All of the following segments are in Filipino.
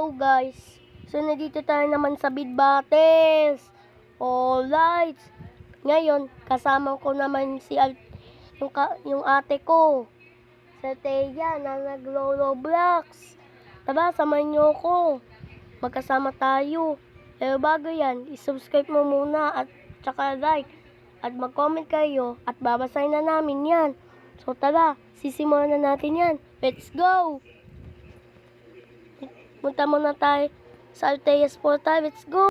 Hello guys. So nandito tayo naman sa Bidbates. Alright. Ngayon, kasama ko naman si yung ate ko. Sa Teya na nagro-Roblox. Tara, samahan niyo ko. Magkasama tayo. Pero bago yan, isubscribe mo muna at tsaka like. At mag-comment kayo at babasahin na namin yan. So tara, sisimulan na natin yan. Let's go! Punta muna tayo sa Alteas Portal. Let's go!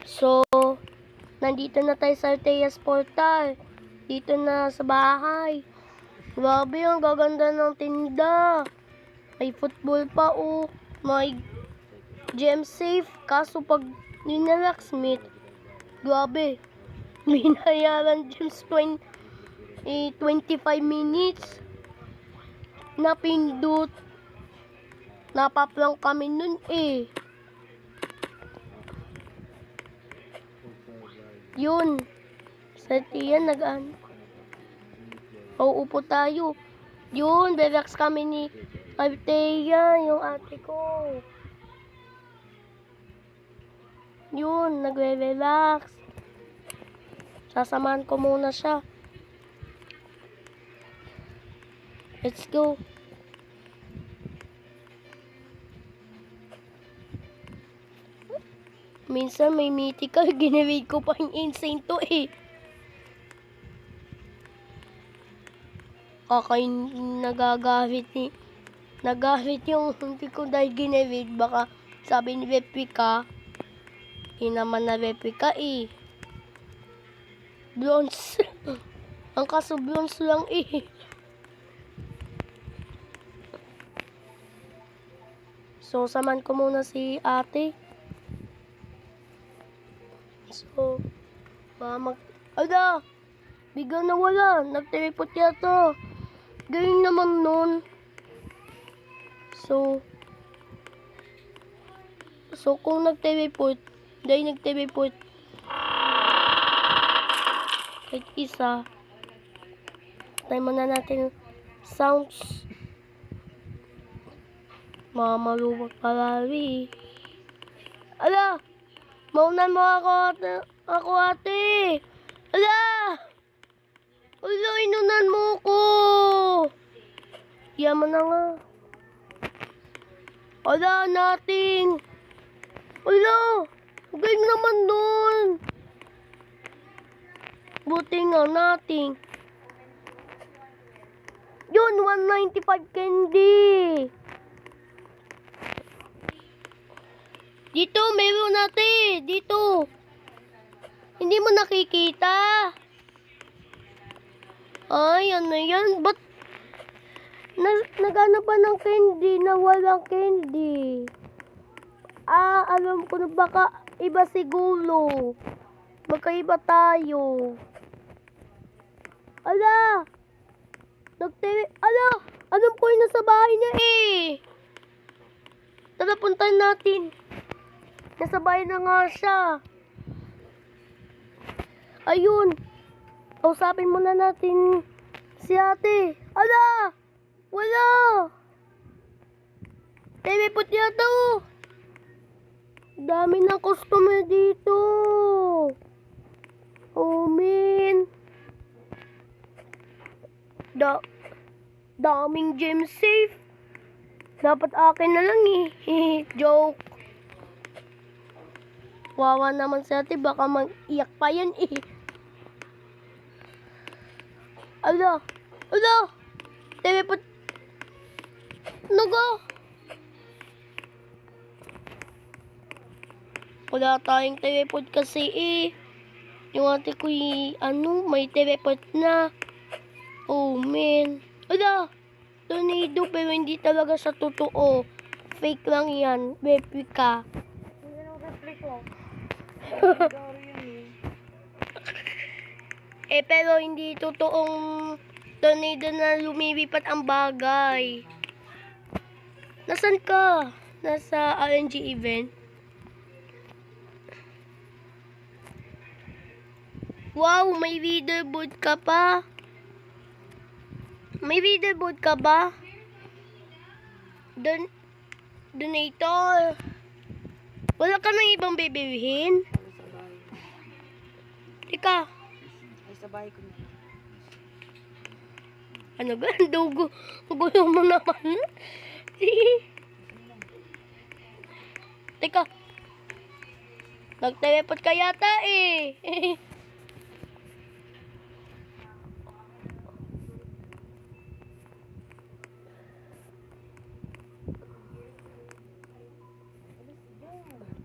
So, nandito na tayo sa Alteas Portal. Dito na sa bahay. Grabe, ang gaganda ng tinda. May football pa, oh. May gem safe. Kaso pag ninalacksmith, grabe. May nayaran gems 25 minutes. Napindot. Napaplang kami nun eh. Yun. Sa tiyan nag-ano. Uupo tayo. Yun, relax kami ni Althea, yung ate ko. Yun, nagre-relax. Sasamahan ko muna siya. Let's go. Minsan may mythical, ginawid ko pa yung insane to eh. Nagagahit yung hindi ko dahil ginawid. Baka sabi ni replica, hindi naman na replica eh. Bronze. Ang kaso bronze lang eh. So, saman ko muna si ate. So, ala! Bigla na wala. Nag-teleport yata. Galing naman nun. So kung nag-teleport, dahil nag-teleport, kahit isa, tayo muna natin sounds. Mamaluwag palari. Ala! Maunan mo ako ate. Ala! Ala, inunan mo ko. Yaman na nga. Ala, nating. Ala, galing naman nun. Buti nga nating. Yun, 195 candy. Dito, meron natin. Dito. Hindi mo nakikita. Ay, ano yan? Ba't nagano pa ng candy na walang candy? Alam ko na baka iba siguro. Magkaiba tayo. Ala! Ala! Alam ko yung nasa bahay niya eh. Tara, puntahan natin. Nasa bahay na nga siya. Ayun. Kausapin muna natin si ate. Ala! Wala! Teleport yata oh. Dami ng customer dito. Oh man. Daming gem safe. Dapat akin na lang eh. Joke. Wawa naman si ate, baka mag-iyak pa yan eh. Ala! Ala! Teleport! Naga! Wala tayong teleport kasi eh. Yung ate ko may teleport na. Oh man. Ala! Tornado pero hindi talaga sa totoo. Fake lang yan. Replica. Hindi naman replica. Pero hindi totoong tornado na lumilipat ang bagay. Nasaan ka? Nasa RNG event? Wow, may leaderboard ka pa. May leaderboard ka ba? Donator. Wala ka nang ibang bibilihin? Ay, sa bahay. Teka, Ay, sa bahay ko na. ano ba? Dugo. Gulo mo naman. Teka. Nagteleport ka yata eh.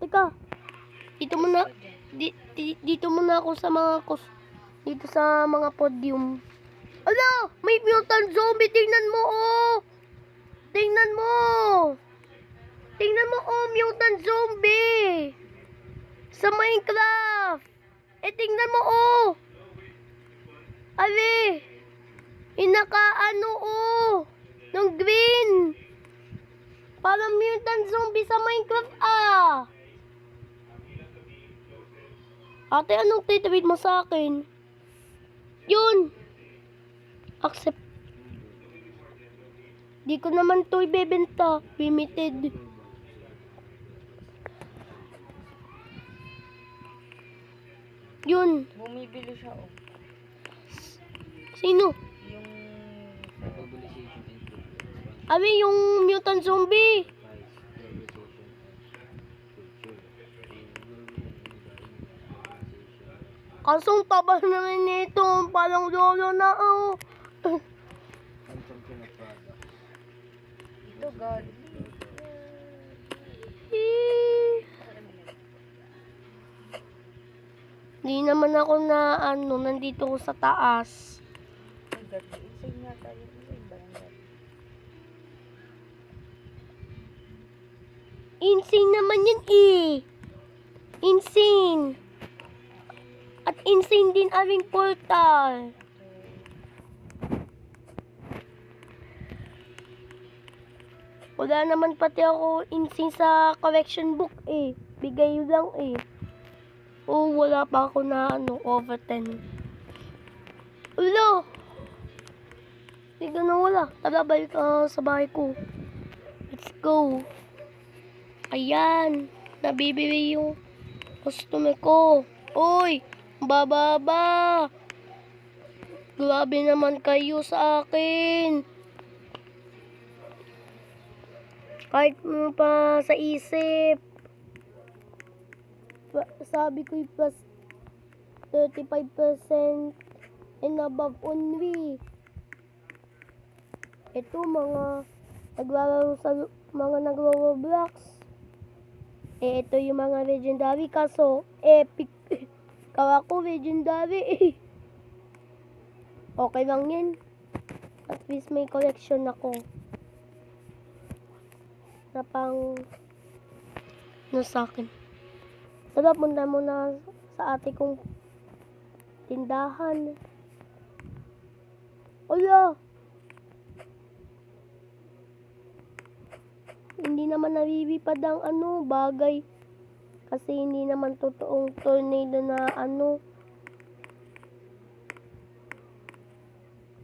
Teka. Dito muna. Dito muna ako sa mga dito sa mga podium. Ala! May mutant zombie! Tingnan mo oh! Tingnan mo! Tingnan mo oh! Mutant zombie! Sa Minecraft! Tingnan mo oh! Ali! Inakaano oh! Ng green! Parang mutant zombie sa Minecraft ah! Ate, anong titreat mo sa akin? Yun! Accept. Di ko naman to ibebenta. Limited. Yun. Bumibili siya, oh. Sino? Yung... Mobilization input. Abi, yung mutant zombie. Kasong taba naman nito. Parang lolo na oh. Ito, God. Di naman ako na nandito ko sa taas. Ay, God. Insane nga tayo. Insane ba yan, God? Insane naman yun eh. Insane. At insane din aming portal. Wala naman pati ako insane sa collection book eh. Bigay lang eh. Oh, wala pa ako na over 10. Ulo! Hindi ka na wala. Tara, balik ka sa bahay ko. Let's go. Ayan. Nabibili yung customer ko. Uy! Bababa! Grabe naman kayo sa akin. Kahit mo pa sa isip. Sabi ko plus 35% and above only. Ito mga naglalaro sa mga nagro-Roblox. Ito yung mga legendary kaso epic. Kawa ko legendary. Okay lang yan. At least may collection ako. Na pang sa akin. Tara, punta muna sa ate kong tindahan. Ala! Hindi naman nabibipad ang bagay. Kasi hindi naman totoong tornado na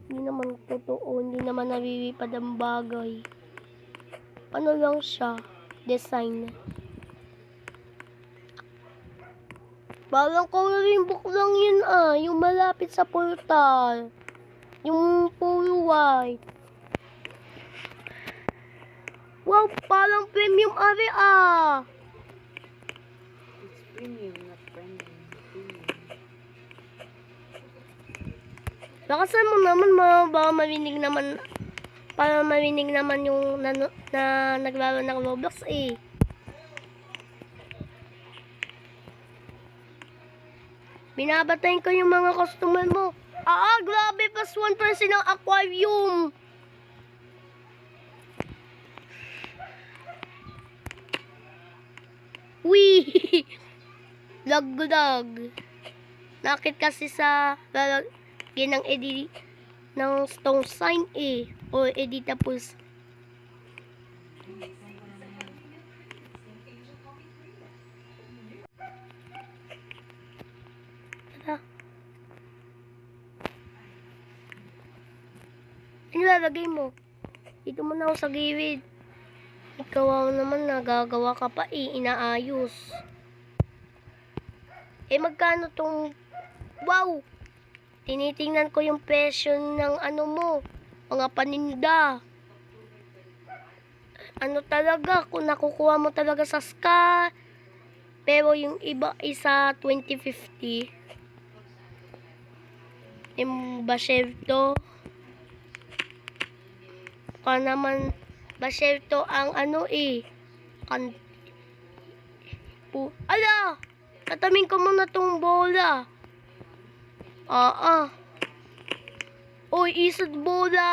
Hindi naman totoo. Hindi naman nabibipad ang bagay. Ano lang siya? Design. Parang coloring book lang yun yung malapit sa portal. Yung puro white. Wow, parang premium ari It's premium, not premium. Premium. Lakasan mo naman, baka marinig naman. Para marinig naman yung na naglaro ng Roblox eh. Binabatayin ko yung mga customer mo. Grabe, plus 1% ng aquarium. Wee! Lag-lag. Nakit kasi sa lalagyan ng edit ng stone sign eh. O editapos. Tara. Ano lalagay mo? Dito muna ako sa gilid. Ikaw naman nagagawa ka pa inaayos. Magkano tong... Wow! Tinitingnan ko yung presyo ng ano mo. Mga paninda. Ano talaga, kung nakukuha mo talaga sa ska. Pero yung iba isa 2050. Yung Basyerto. Ka naman Basyerto ang ano ala! Tatamin ko muna tong bola. Uy, isod bola.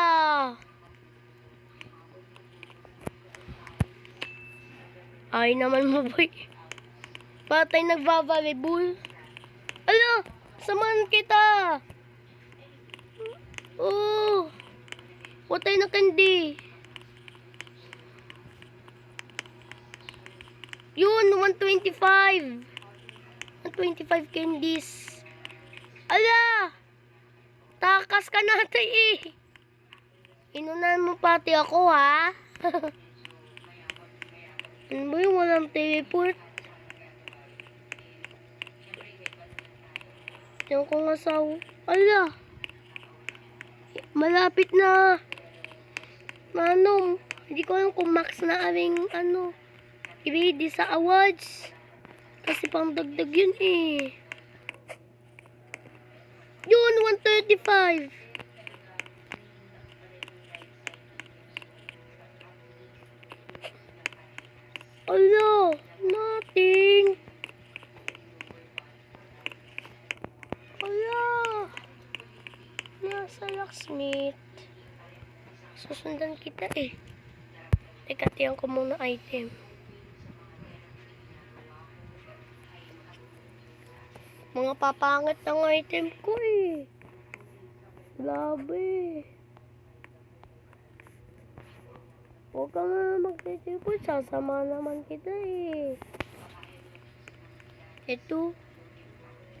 Ay naman mo boy. Patay nagbabalibul. Ala! Samahan kita. Oh. Patay na kandi. Yun, 125. 125 candies. Ala! Takas ka natin Inunan mo pati ako, ha? Ano ba yung walang teleport? Diyan ko nga sa... Ala! Malapit na. Manong, hindi ko alam kung max na aming i-ready sa awards. Kasi pang dagdag yun Yun, 135. Ala, nothing. Ala. Nasa locksmith. Susundan kita Teka, tiyan ko muna item. Mga papangit ng item ko Grabe. Huwag ka nga magtitipod. Sasama naman kita Ito.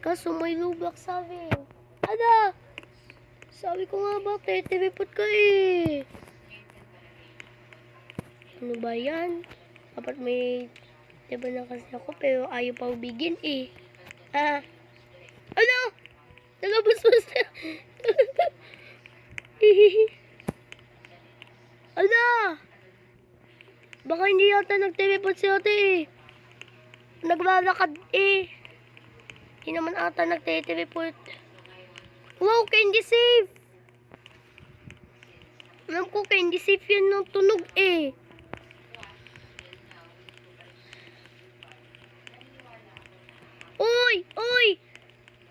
Kaso may lublak sabi. Ada! Sabi ko nga ba, titipod ka Ano ba yan? Dapat may diba na kasi ako pero ayaw pa ubigin Ano? Nagabas-bas na. Ala! Baka hindi yata nag-teleport si ate Naglalakad Hindi naman ata nag-teleport. Wow, candy safe! Alam ko candy safe yun ng tunog Uy! Uy!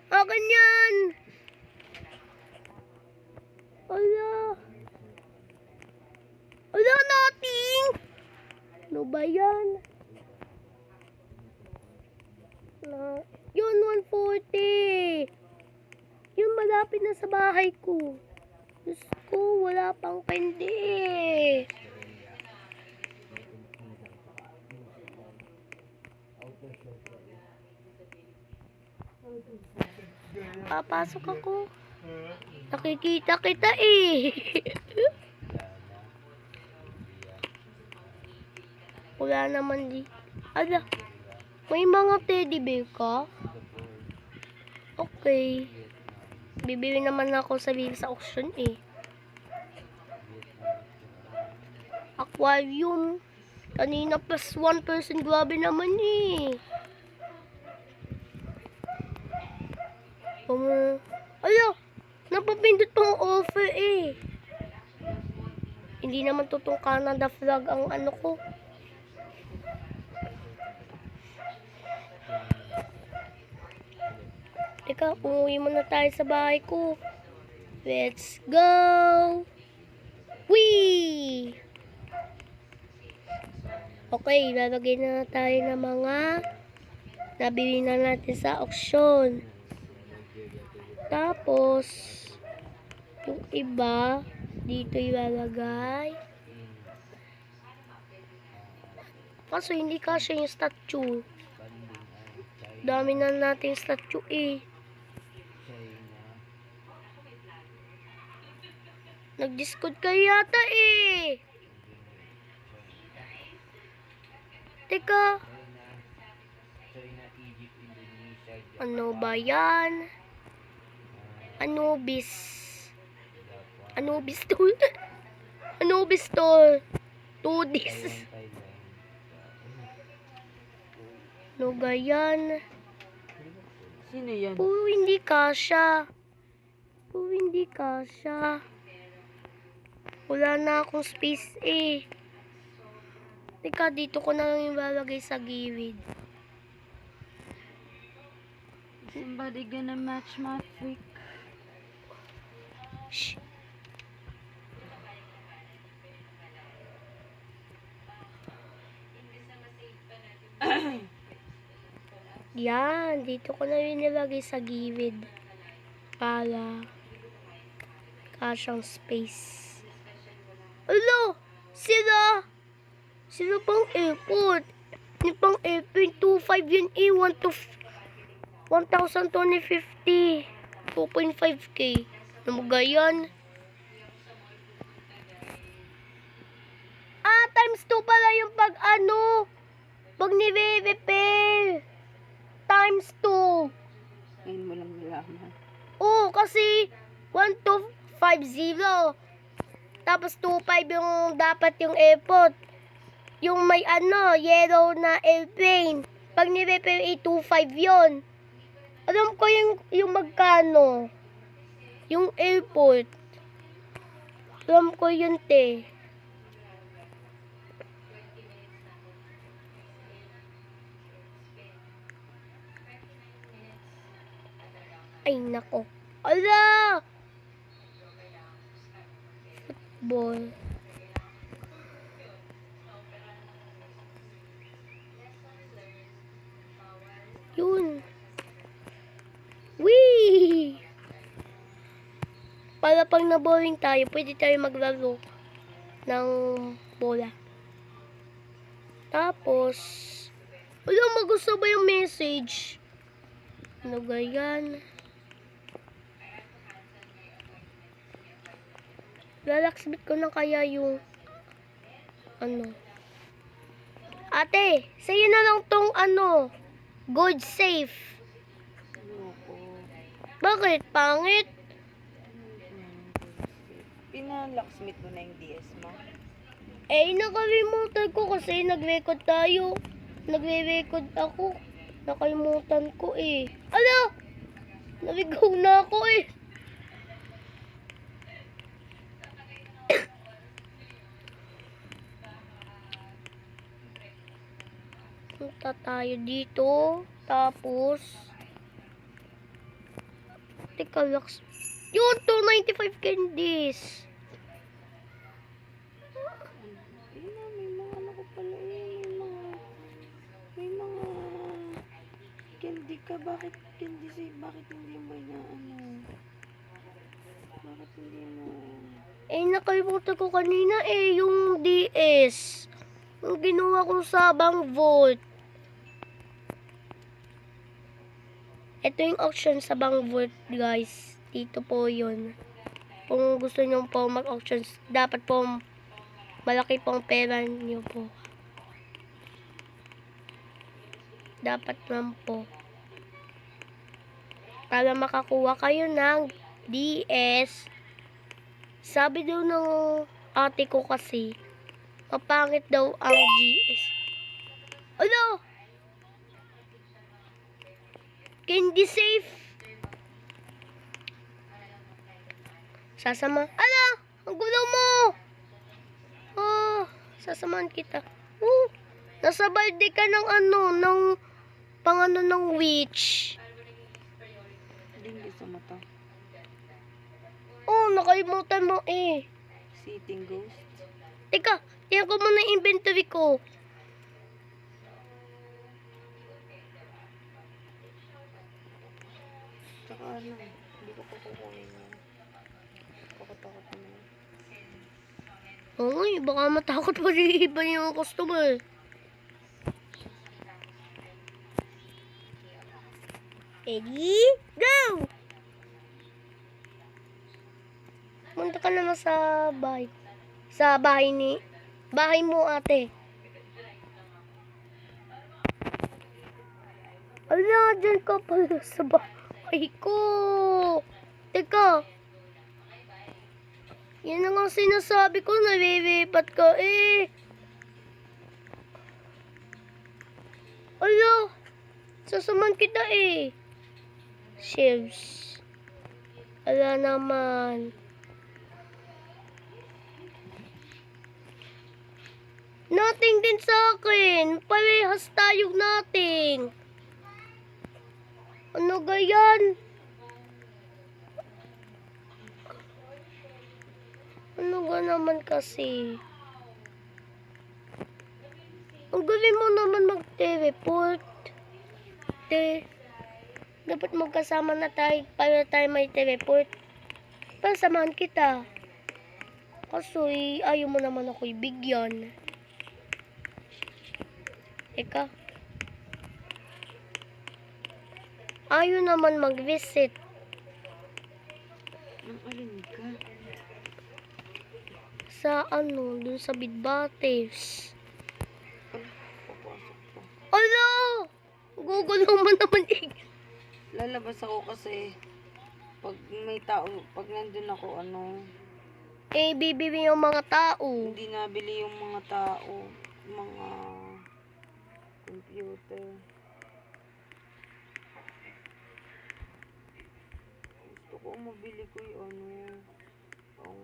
Akin yan! Ala! Ala, nothing! Ano ba yan? Yun, 140! Yun, malapit na sa bahay ko. Diyos ko, wala pang candy Papasok ako. Nakikita kita Wala naman Ala, may mga teddy bear ka? Okay. Bibili naman ako sa auction Aquarium. Kanina plus 1%. Grabe naman Ala, napapindot pang offer Hindi naman totoong Canada flag ang ano ko. Teka, umuwi muna tayo sa bahay ko. Let's go! Whee! Okay, lalagay na tayo ng mga nabili na natin sa auction. Tapos, yung iba, dito ilalagay. Kaso hindi kasya yung statue. Dami na natin statue Nag-discord kayo yata Teka, China, Egypt, Indonesia, Japan, ano ba yan? Anubis. Japan, Anubis tool. Anubis tool. 2Ds. Taiwan, Thailand. Ano ba yan? Sino yan? Hindi kasha. Hindi kasha. Wala na akong space eh. Teka, dito ko na lang ilalagay sa gilid. Somebody gonna match my freak. Shh. Yan, dito ko na rin nilagay sa gilid. Para kasyang space. Alo! Sila! Sila pang airport. Yung pang airport, 2.5 yun eh. 1,050. 2.5k. Ano mo gayan? Times 2 pala yung pag nire-repair. Times 2. Ngayon mo lang nalaman. Oo, kasi 1,250. Tapos 2.5 yung dapat yung airport. Yung may yellow na airplane. Pag ni-repair 2.5 yun. Alam ko yung magkano. Yung airport. Alam ko yun, te. Ay, nako. Ala! Football. Yun. Wee! Para pag na-boring tayo, pwede tayo maglaro ng bola. Tapos, wala, magusto ba yung message? Ano ba yan? Lalaksbit ko na kaya yung Ate, sa'yo na lang tong good safe. Loko. Bakit? Pangit? Pinalocksmith mo na yung DS mo. Nakalimutan ko kasi nag-record tayo. Nagre-record ako. Nakalimutan ko eh. Ala! Naligaw na ako eh. Punta tayo dito. Tapos, teka, laks. Yun, 295 candies. May mga ano ko pala eh. May mga candy ka. Bakit candy save? Bakit hindi mo Bakit hindi mo... Nakalimutan ko kanina yung DS. Yung ginawa ko sa Bang Vault. Ito yung auction sa Bang Vault, guys. Dito po yun. Kung gusto nyo po mag-auction, dapat po malaki pong pera nyo po. Dapat lang po. Para makakuha kayo ng DS. Sabi daw ng ate ko kasi, mapangit daw ang DS. Ano? Candy safe. Sasama. Ala! Ang gulo mo! Sasamahan kita. Nasa balde ka ng ng witch. Hindi sa mata. Nakalimutan mo eh. Sitting ghost. Teka, tingnan ko muna yung inventory ko. Tsaka hindi ko pa kukunin yan. Takot-takot naman. Baka matakot pa rin iba yung customer. Ready? Go! Punta ka naman sa bahay. Sa bahay mo, ate. Ala, dyan ka pala sa bahay ko. Teka. Yan na nga sinasabi ko, nalilipat ka eh. Ala, sasaman kita eh. Shelves. Ala naman. Nothing din sa akin. Parehas tayong nothing. Ano gayan? Ano ga naman kasi? Ang galing mo naman mag-teleport. Dapat magkasama na tayo para tayo may teleport. Para samahan kita. Kaso ayaw mo naman ako ibigyan. Eka. Ayaw naman mag-visit. Ang alin ka? Sa ano, dun sa Bidbates. Papasok pa. Ala! Gugulo mo naman eh. Lalabas ako kasi pag may tao, pag nandun ako, Eh, bibili yung mga tao. hindi nabili yung mga tao, mga computer. Gusto ko mabili ko yung ang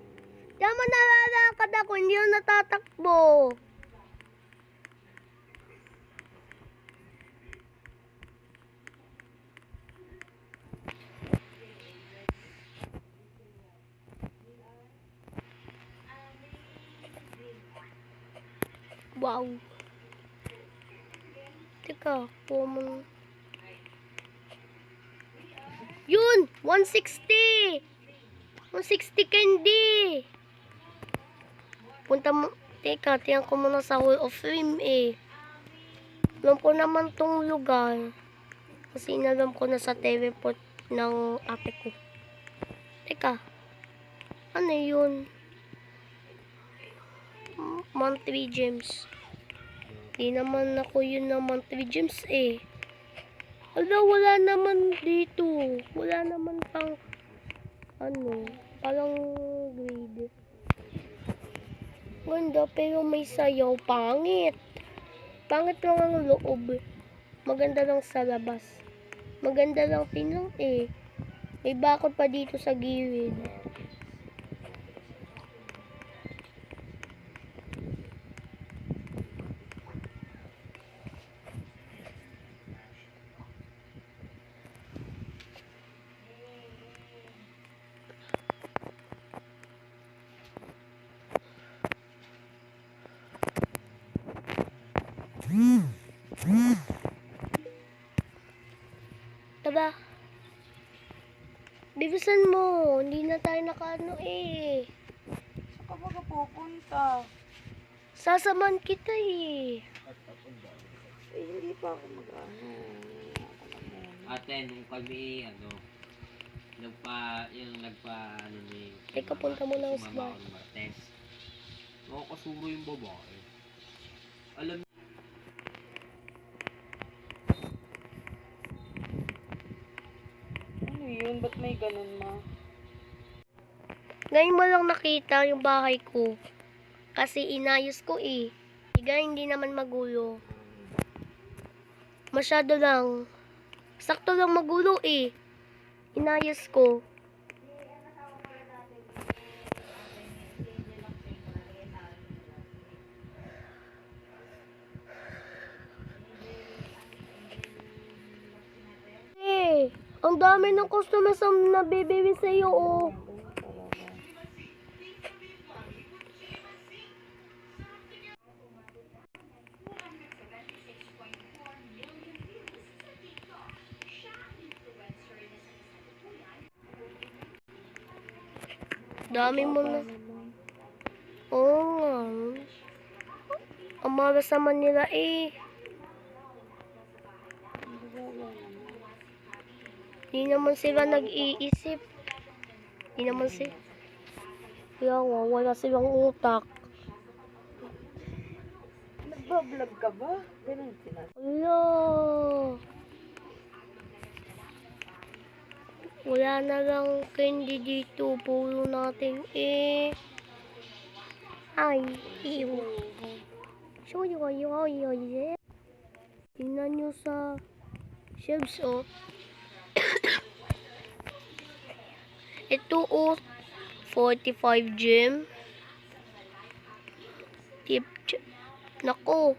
Tama, nalalakad ako, hindi ako natatakbo. Wow. Teka, mo. Yun! 160! 160 candy! Punta mo. Teka, tiyan ko muna sa Hall of Fame eh. Alam ko naman tong lugar. Kasi inalam ko na sa teleport ng ate ko. Teka. Ano yun? Monthly gems. Di naman ako yun ng monthly gems eh. Ala, wala naman dito. Wala naman pang parang grade. Ganda, pero may sayaw. Pangit. Pangit lang ang loob. Maganda lang sa labas. Maganda lang pinang eh. May bakod pa dito sa gilid. Taba. Bilisan mo. Hindi na tayo nakaano eh. saan ka ba pupunta? Sasaman kita eh. Eh, hindi pa ako mag-ano. Ate, nung kami, ni... Teka, punta mo ng sumama sbar. ako ng Martes. Nakakasuro yung babae. Alam Ano yun? Ba't may ganun, ma? Ngayon mo lang nakita yung bahay ko. Kasi inayos ko eh. Hindi naman magulo. Masyado lang. Sakto lang magulo eh. Inayos ko. Eh, ang dami ng customers ang nabibili sa iyo oh. Dami mo na. Oo nga. Ang malas naman nila eh. Hindi naman sila nag-iisip. Hindi naman sila. Kaya nga, wala silang utak. Nagbablog ka ba? Ganun sila. Ala. Wala na lang candy dito. Puro natin ay, ew. Tingnan nyo sa shelves, oh. Ito, oh. 45 gem. Nako.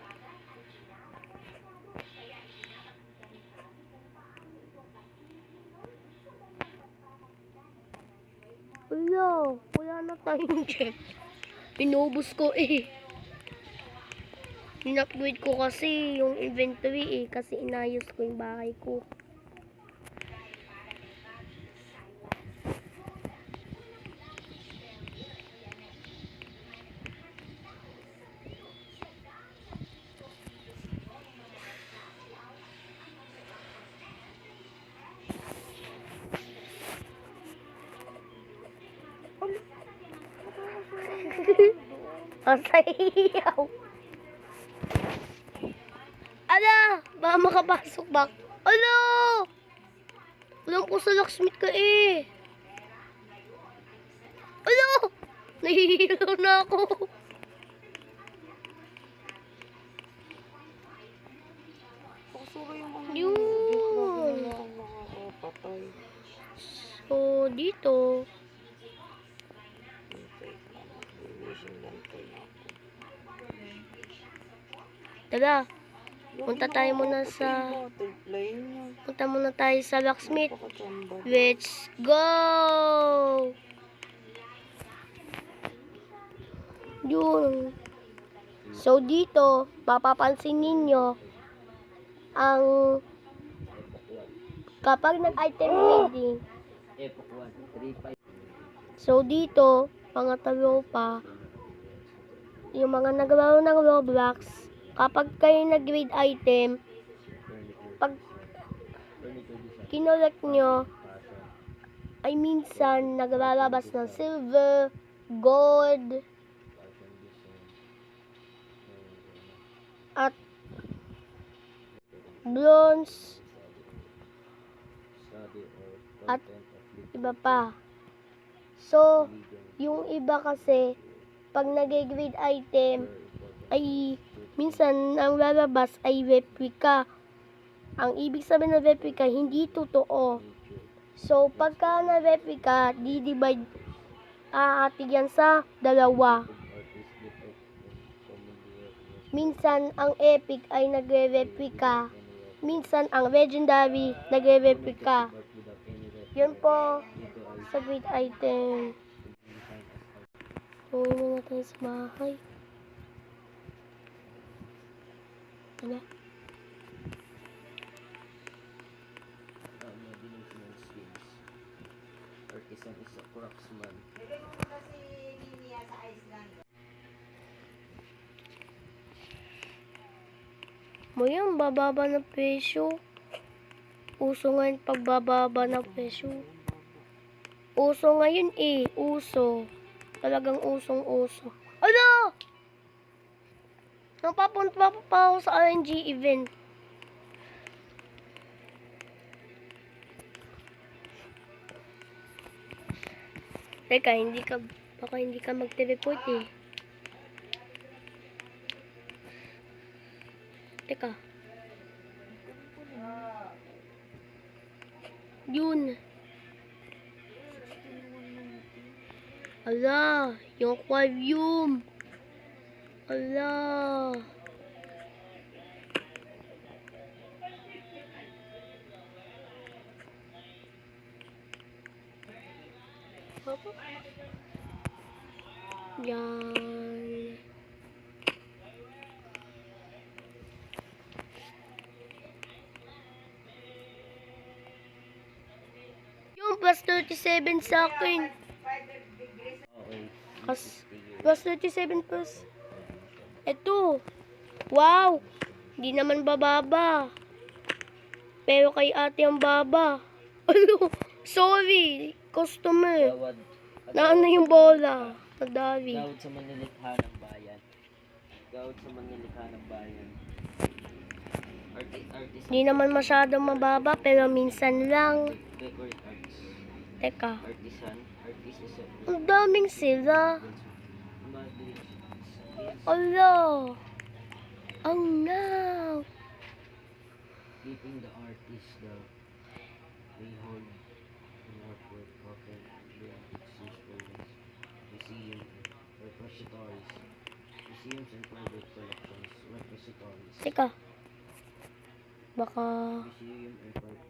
Wala na tayong gem. Inubos ko eh. In-upgrade ko kasi yung inventory eh. Kasi inayos ko yung bahay ko. Masayaw. Ala! Baka makapasok ba? Ala! Alam ko sa locksmith ka eh. Ala! Nahihilo na ako. Pakasura yung mga Yun. joke lang na nakakapatay. So, dito. Tara, punta tayo muna sa... Punta muna tayo sa locksmith. Let's go! Yun. So, dito, mapapansin ninyo, ang kapag nag-item reading, Epoch 1, 3, 5. so dito, pangatalo pa, yung mga naglaro ng Roblox, kapag kayo nag-grade item, pag kinolect nyo, ay minsan naglalabas ng silver, gold, at bronze, at iba pa. So, yung iba kasi, pag nag-grade item, ay minsan ang lalabas ay replica. Ang ibig sabihin ng replica, hindi totoo. So, pagka na replica, di-divide aatig yan sa dalawa. Minsan, ang epic ay nagre-replica. Minsan, ang legendary nagre-replica. Yun po sa grade item. Uwi muna tayo sa bahay. Ano? Artisan is a craftsman. Mo yung bababa ng presyo. Uso ngayon pagbababa ng presyo. Uso ngayon eh. Uso. Talagang usong-uso. Ano? Napapunta pa ako sa RNG event. Teka, baka hindi ka mag-report eh. Teka. Yun. Ala, yung aquarium. Ala. Yan. Yung plus 37 sa akin. Plus 37 plus. Eto. Wow. Di naman bababa. Pero kay ate ang baba. Ano? Sorry. Customer. Gawad. Naano yung bola? Nadali. Gawad sa manilikha ng bayan. Gawad sa manilikha ng bayan. Artist. Di naman masyadong mababa pero minsan lang. Record artist. Teka. Artisan. Artist is a... Ang daming sila. Ala. Ang now. Keeping the artist the they hold an artwork often beyond its usefulness. Museum repositories. Museums and private collections. Repositories. Teka. Baka... Museum and private...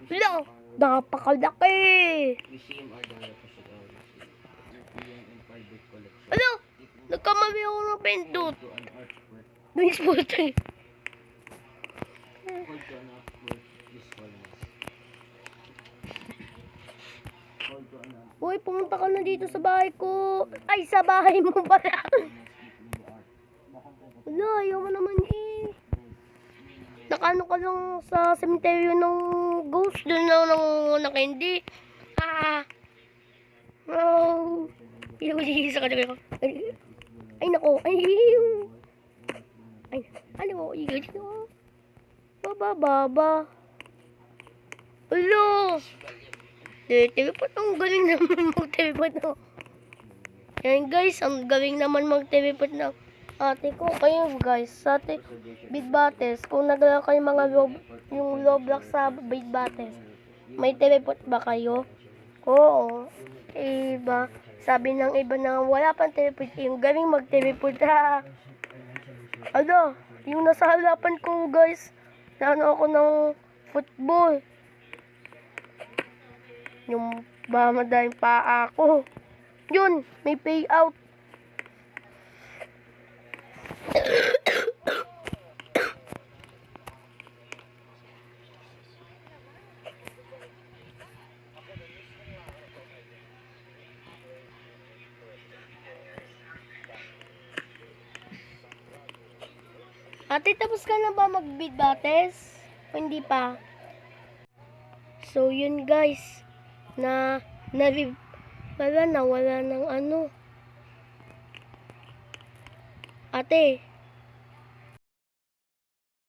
Ala. Napakalaki. Museum are the repositories. Museum and private collections. Ala. Nagkamali ako ng pindot. To an artwork. Baseball tayo. Hold to an artwork usefulness. Hold to an artwork. Uy, pumunta ka na dito sa bahay ko. Ay, sa bahay mo pala. Keeping the art. Wala, ayaw mo naman eh. Nakano ka lang sa cemetery ng ghost. Doon lang nang candy. Ah. Oh. Inuwi sa kanila ko. Ay, nako. Ay, ano? Iyon. Baba. Hello. Teleport. Ang galing naman mag-teleport na. Yan guys, ang galing naman mag-teleport na ate ko. Kayo guys, sa ate Bidbates, kung naglaro kayo mga yung Roblox sa Bidbates, may teleport ba kayo? Oo. Iba. Sabi ng iba na wala pang teleport, yung galing mag-teleport ha. Ano, yung nasa harapan ko guys, naano ako ng football. Yung ba madaling paa ko. Yun, may payout. Ate, tapos ka na ba mag-bidbates? O hindi pa? So, yun guys. Wala ng ano. Ate,